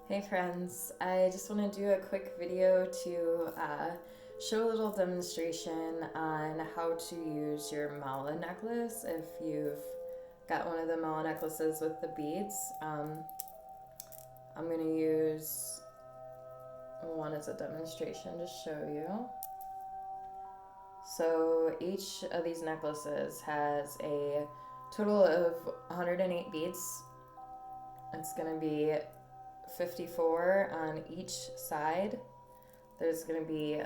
Hey friends, I just want to do a quick video to show a little demonstration on how to use your mala necklace if you've got one of the mala necklaces with the beads. I'm going to use one as a demonstration to show you. So each of these necklaces has a total of 108 beads. It's going to be 54 on each side. There's going to be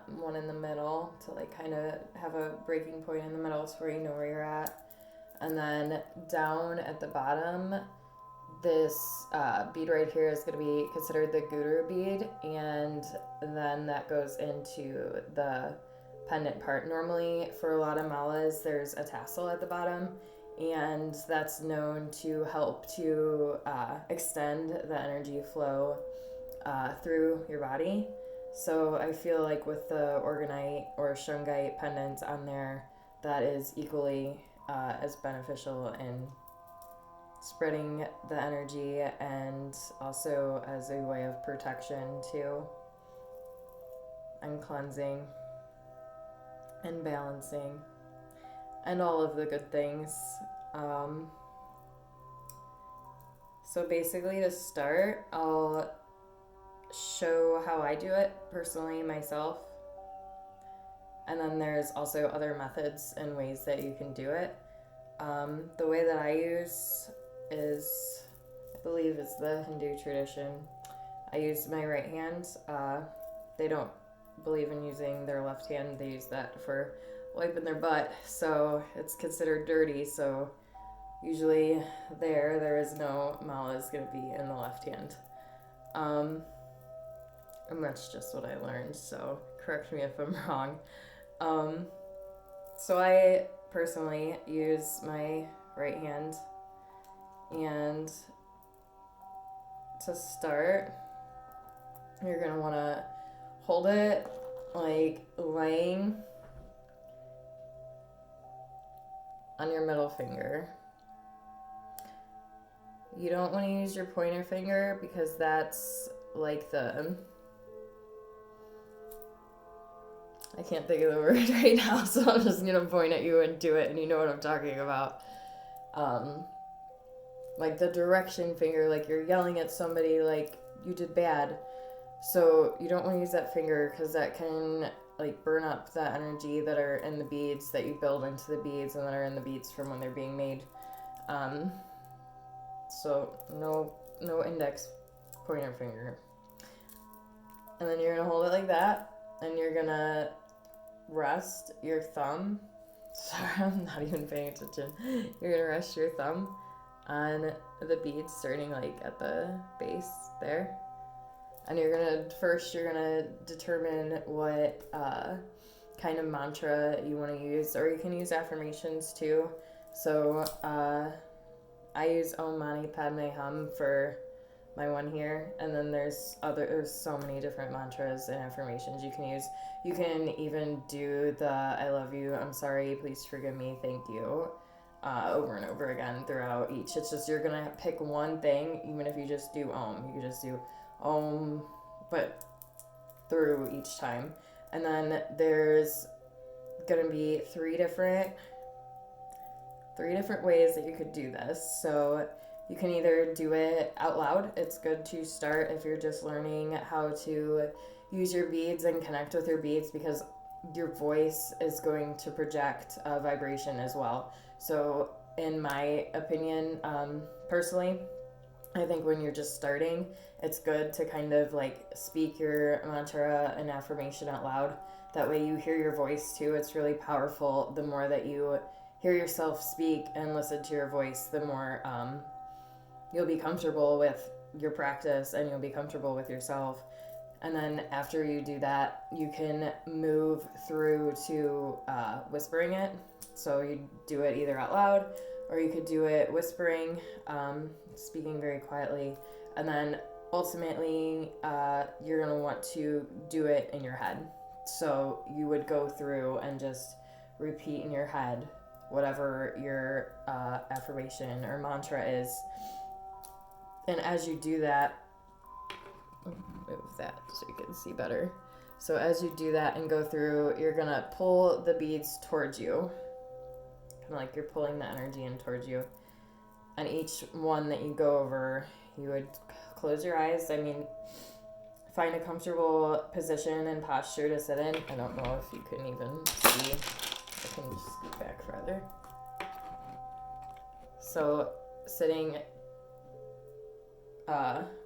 one in the middle to like kind of have a breaking point in the middle so where you know where you're at. And then down at the bottom, this bead right here is going to be considered the guru bead, and then that goes into the pendant part. Normally, for a lot of malas, there's a tassel at the bottom, and that's known to help to extend the energy flow through your body. So I feel like with the orgonite or shungite pendants on there, that is equally as beneficial in spreading the energy and also as a way of protection too, and cleansing and balancing and all of the good things. So basically, to start, I'll show how I do it personally myself, and then there's also other methods and ways that you can do it. The way that I use is, I believe it's the Hindu tradition. I use my right hand. They don't believe in using their left hand. They use that for wiping their butt, so it's considered dirty. So usually there is no mala is going to be in the left hand. And that's just what I learned, so correct me if I'm wrong. So I personally use my right hand, and to start, you're going to want to hold it like laying on your middle finger. You don't want to use your pointer finger because that's like I can't think of the word right now, so I'm just gonna point at you and do it, and you know what I'm talking about. Like the direction finger, like you're yelling at somebody, like you did bad. So you don't want to use that finger because that can like burn up the energy that are in the beads that you build into the beads and that are in the beads from when they're being made. So no index pointer finger. And then you're gonna hold it like that, and you're gonna rest your thumb. Sorry, I'm not even paying attention. You're gonna rest your thumb on the beads starting like at the base there. And you're gonna determine what kind of mantra you want to use, or you can use affirmations too. So I use Om Mani Padme Hum for my one here, and then there's so many different mantras and affirmations you can use. You can even do the I love you, I'm sorry, please forgive me, thank you over and over again throughout each. It's just you're gonna pick one thing. Even if you just do Om, you can just do Om, but through each time. And then there's gonna be three different ways that you could do this. So you can either do it out loud. It's good to start if you're just learning how to use your beads and connect with your beads, because your voice is going to project a vibration as well. So in my opinion, personally, I think when you're just starting, it's good to kind of like speak your mantra and affirmation out loud. That way you hear your voice too. It's really powerful. The more that you hear yourself speak and listen to your voice, the more you'll be comfortable with your practice and you'll be comfortable with yourself. And then after you do that, you can move through to whispering it. So you do it either out loud, or you could do it whispering, speaking very quietly. And then ultimately, you're going to want to do it in your head. So you would go through and just repeat in your head whatever your affirmation or mantra is. And as you do that, move that so you can see better. So as you do that and go through, you're gonna pull the beads towards you. Kind of like you're pulling the energy in towards you. And each one that you go over, you would close your eyes. I mean, find a comfortable position and posture to sit in. I don't know if you can even see. I can just scoot back further. So sitting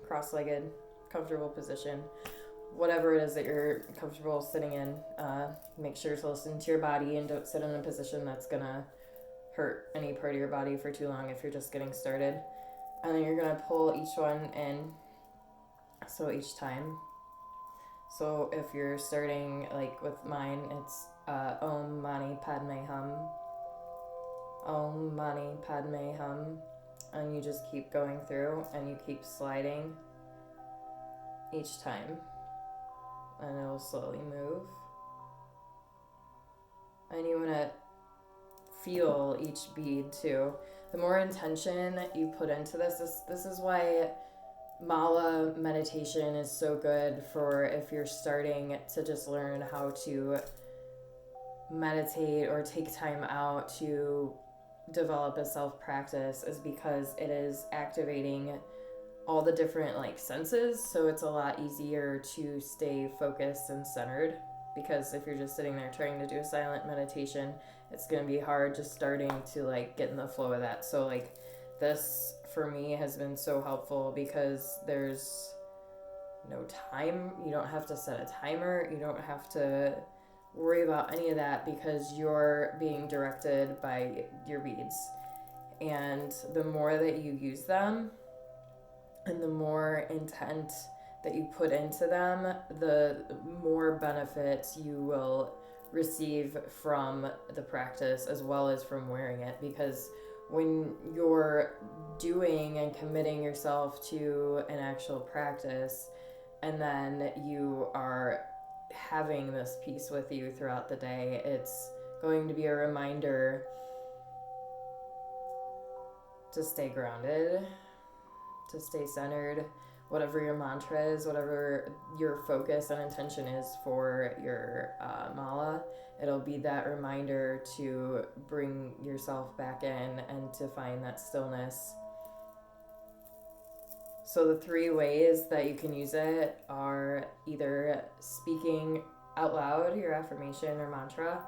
cross-legged, comfortable position, whatever it is that you're comfortable sitting in, make sure to listen to your body and don't sit in a position that's gonna hurt any part of your body for too long if you're just getting started. And then you're gonna pull each one in, so each time. So if you're starting, like with mine, it's Om Mani Padme Hum, Om Mani Padme Hum, and you just keep going through and you keep sliding each time, and it'll slowly move. And you want to feel each bead too. The more intention you put into this is why mala meditation is so good for if you're starting to just learn how to meditate or take time out to develop a self-practice, is because it is activating all the different like senses, so it's a lot easier to stay focused and centered. Because if you're just sitting there trying to do a silent meditation, it's going to be hard just starting to like get in the flow of that. So like this for me has been so helpful because there's no time. You don't have to set a timer. You don't have to worry about any of that because you're being directed by your beads. And the more that you use them and the more intent that you put into them, the more benefits you will receive from the practice as well as from wearing it. Because when you're doing and committing yourself to an actual practice, and then you are having this piece with you throughout the day, it's going to be a reminder to stay grounded, to stay centered. Whatever your mantra is, whatever your focus and intention is for your mala, it'll be that reminder to bring yourself back in and to find that stillness. So the 3 ways that you can use it are either speaking out loud your affirmation or mantra,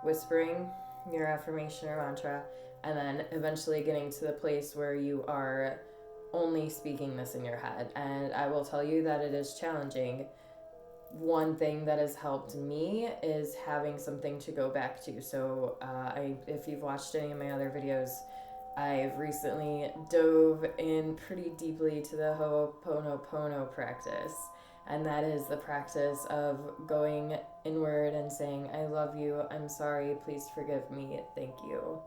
whispering your affirmation or mantra, and then eventually getting to the place where you are only speaking this in your head. And I will tell you that it is challenging. One thing that has helped me is having something to go back to. So if you've watched any of my other videos, I've recently dove in pretty deeply to the Ho'oponopono practice. And that is the practice of going inward and saying, I love you, I'm sorry, please forgive me, thank you.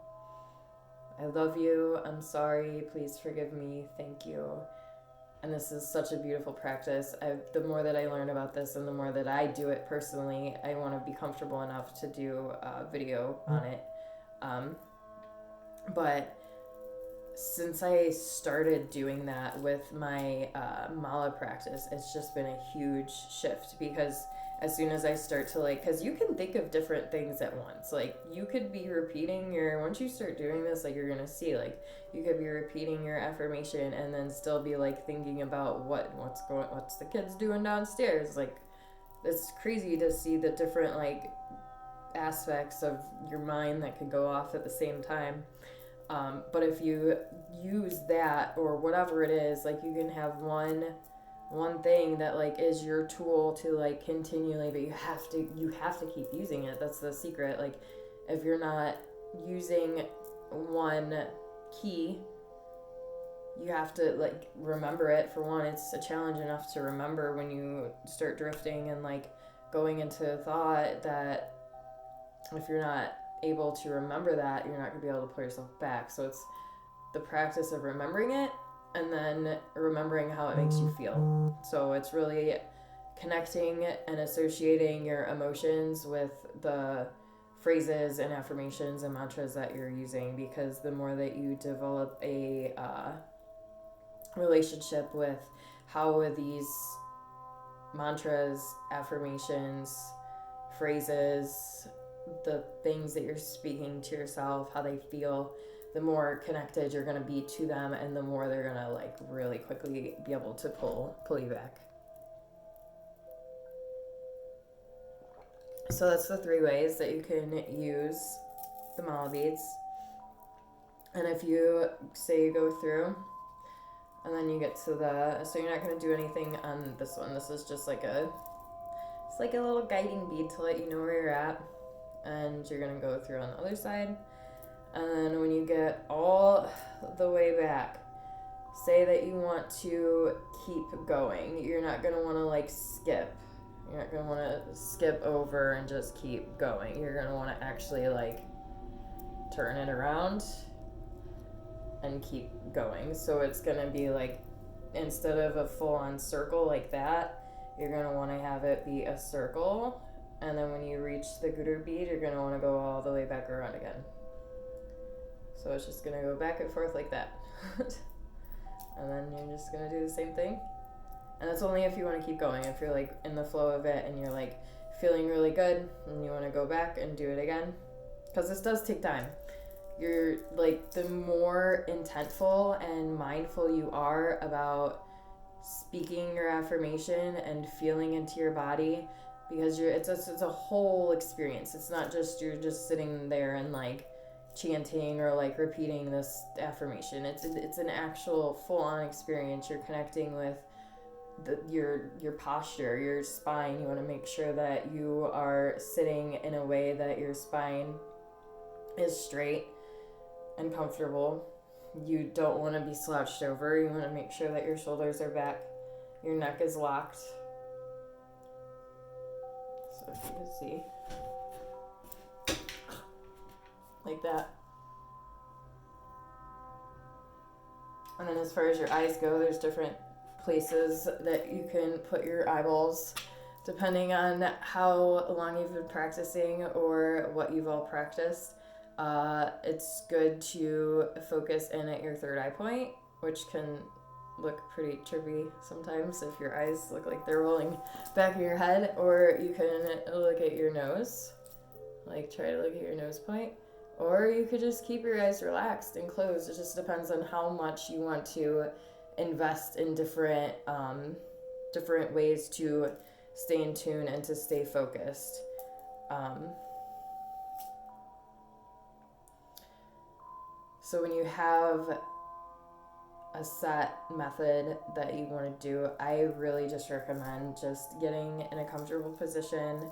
I love you, I'm sorry, please forgive me, thank you. And this is such a beautiful practice. The more that I learn about this and the more that I do it personally, I want to be comfortable enough to do a video on it. But since I started doing that with my mala practice, it's just been a huge shift, because as soon as I start to because you can think of different things at once. Like you could be repeating once you start doing this, you're going to see, you could be repeating your affirmation and then still be thinking about what's the kids doing downstairs. It's crazy to see the different aspects of your mind that could go off at the same time. But if you use that or whatever it is, you can have one thing that is your tool to continually, but you have to keep using it. That's the secret. If you're not using one key, you have to remember it. For one, it's a challenge enough to remember when you start drifting and going into thought, that if you're not able to remember that, you're not going to be able to pull yourself back. So it's the practice of remembering it and then remembering how it makes you feel. So it's really connecting and associating your emotions with the phrases and affirmations and mantras that you're using, because the more that you develop a relationship with how these mantras, affirmations, phrases, the things that you're speaking to yourself, how they feel, the more connected you're going to be to them, and the more they're going to like really quickly be able to pull you back. So that's the 3 ways that you can use the mala beads. And if you say you go through and then you get to so you're not going to do anything on this one. This is just like it's like a little guiding bead to let you know where you're at. And you're going to go through on the other side. And then when you get all the way back, say that you want to keep going. You're not going to want to like skip. You're not going to want to skip over and just keep going. You're going to want to actually like turn it around and keep going. So it's going to be like, instead of a full-on circle like that, you're going to want to have it be a circle. And then when you reach the Guru bead, you're going to want to go all the way back around again. So it's just going to go back and forth like that. And then you're just going to do the same thing. And that's only if you want to keep going. If you're like in the flow of it and you're like feeling really good and you want to go back and do it again. Because this does take time. You're like, the more intentful and mindful you are about speaking your affirmation and feeling into your body, because it's a whole experience. It's not just you're just sitting there and like chanting or like repeating this affirmation. It's an actual full-on experience. You're connecting with your posture, your spine. You want to make sure that you are sitting in a way that your spine is straight and comfortable. You don't want to be slouched over. You want to make sure that your shoulders are back, your neck is locked. So if you can see, like that. And then as far as your eyes go, there's different places that you can put your eyeballs depending on how long you've been practicing or what you've all practiced. It's good to focus in at your third eye point, which can look pretty trippy sometimes if your eyes look like they're rolling back in your head, or you can look at your nose, like try to look at your nose point, or you could just keep your eyes relaxed and closed. It just depends on how much you want to invest in different ways to stay in tune and to stay focused. So when you have a set method that you want to do, I really just recommend just getting in a comfortable position,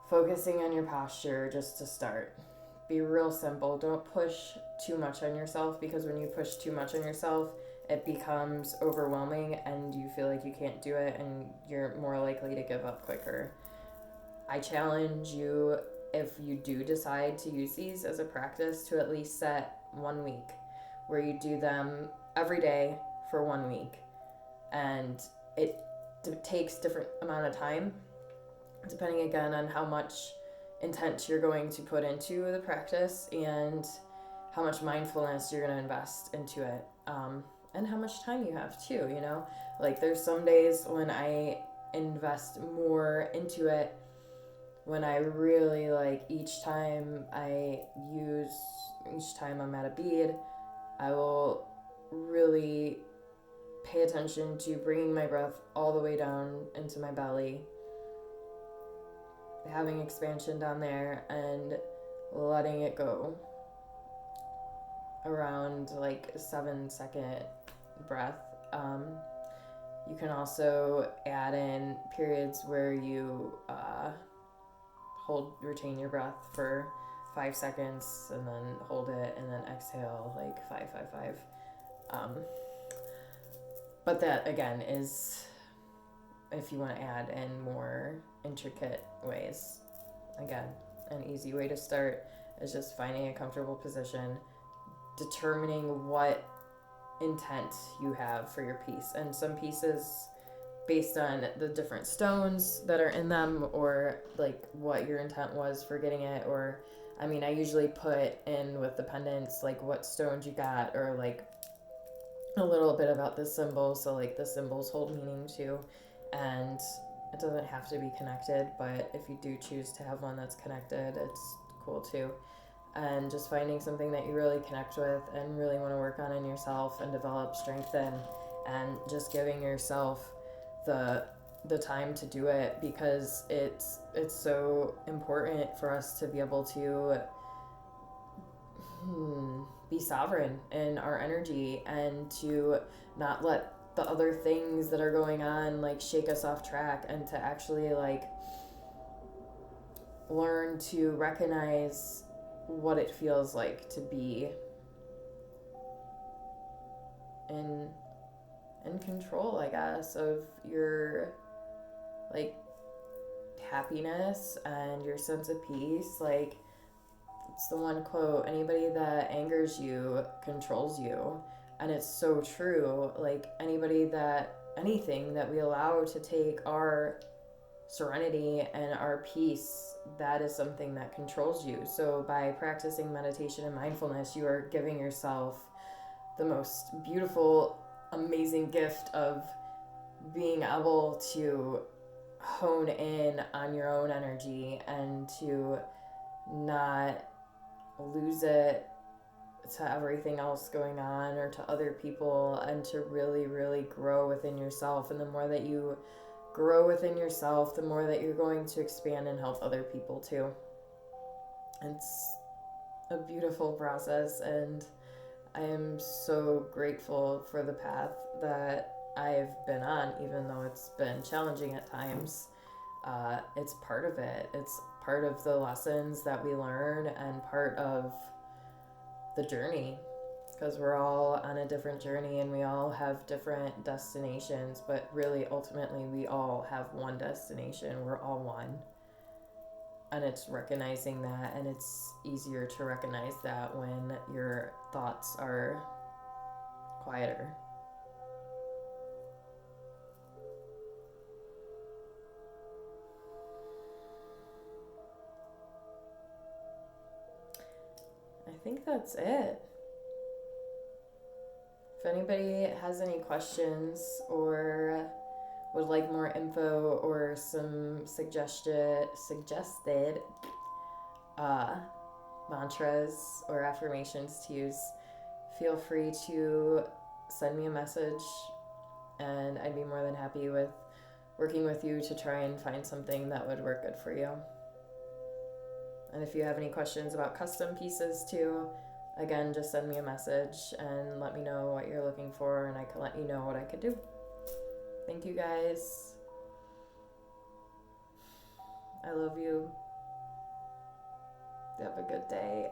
focusing on your posture just to start. Be real simple. Don't push too much on yourself, because when you push too much on yourself, it becomes overwhelming and you feel like you can't do it and you're more likely to give up quicker. I challenge you, if you do decide to use these as a practice, to at least set 1 week where you do them every day for 1 week. And it takes different amount of time, depending again on how much intent you're going to put into the practice and how much mindfulness you're going to invest into it. And how much time you have too, you know? Like there's some days when I invest more into it, when I really like each time I'm at a bead, I will really pay attention to bringing my breath all the way down into my belly, having expansion down there and letting it go around like a 7-second breath. You can also add in periods where you retain your breath for 5 seconds and then hold it and then exhale like 5, 5, 5. But that again is if you want to add in more intricate ways. Again, an easy way to start is just finding a comfortable position, determining what intent you have for your piece. And some pieces, based on the different stones that are in them or like what your intent was for getting it, or I mean, I usually put in with the pendants like what stones you got, or like a little bit about the symbol, so like the symbols hold meaning too. And it doesn't have to be connected, but if you do choose to have one that's connected, it's cool too. And just finding something that you really connect with and really want to work on in yourself and develop strength in, and just giving yourself the time to do it, because it's so important for us to be able to be sovereign in our energy and to not let the other things that are going on like shake us off track, and to actually like learn to recognize what it feels like to be in control, I guess, of your like happiness and your sense of peace. Like, it's the one quote, anybody that angers you controls you. And it's so true. Like, anything that we allow to take our serenity and our peace, that is something that controls you. So by practicing meditation and mindfulness, you are giving yourself the most beautiful, amazing gift of being able to hone in on your own energy and to not lose it to everything else going on or to other people, and to really, really grow within yourself. And the more that you grow within yourself, the more that you're going to expand and help other people too. It's a beautiful process, and I am so grateful for the path that I've been on, even though it's been challenging at times. It's part of it. It's part of the lessons that we learn and part of the journey, because we're all on a different journey and we all have different destinations, but really ultimately we all have one destination. We're all one. And it's recognizing that, and it's easier to recognize that when your thoughts are quieter. I think that's it. If anybody has any questions or would like more info or some suggested uh, mantras or affirmations to use, feel free to send me a message, and I'd be more than happy with working with you to try and find something that would work good for you. And if you have any questions about custom pieces too, again, just send me a message and let me know what you're looking for, and I can let you know what I could do. Thank you guys. I love you. Have a good day.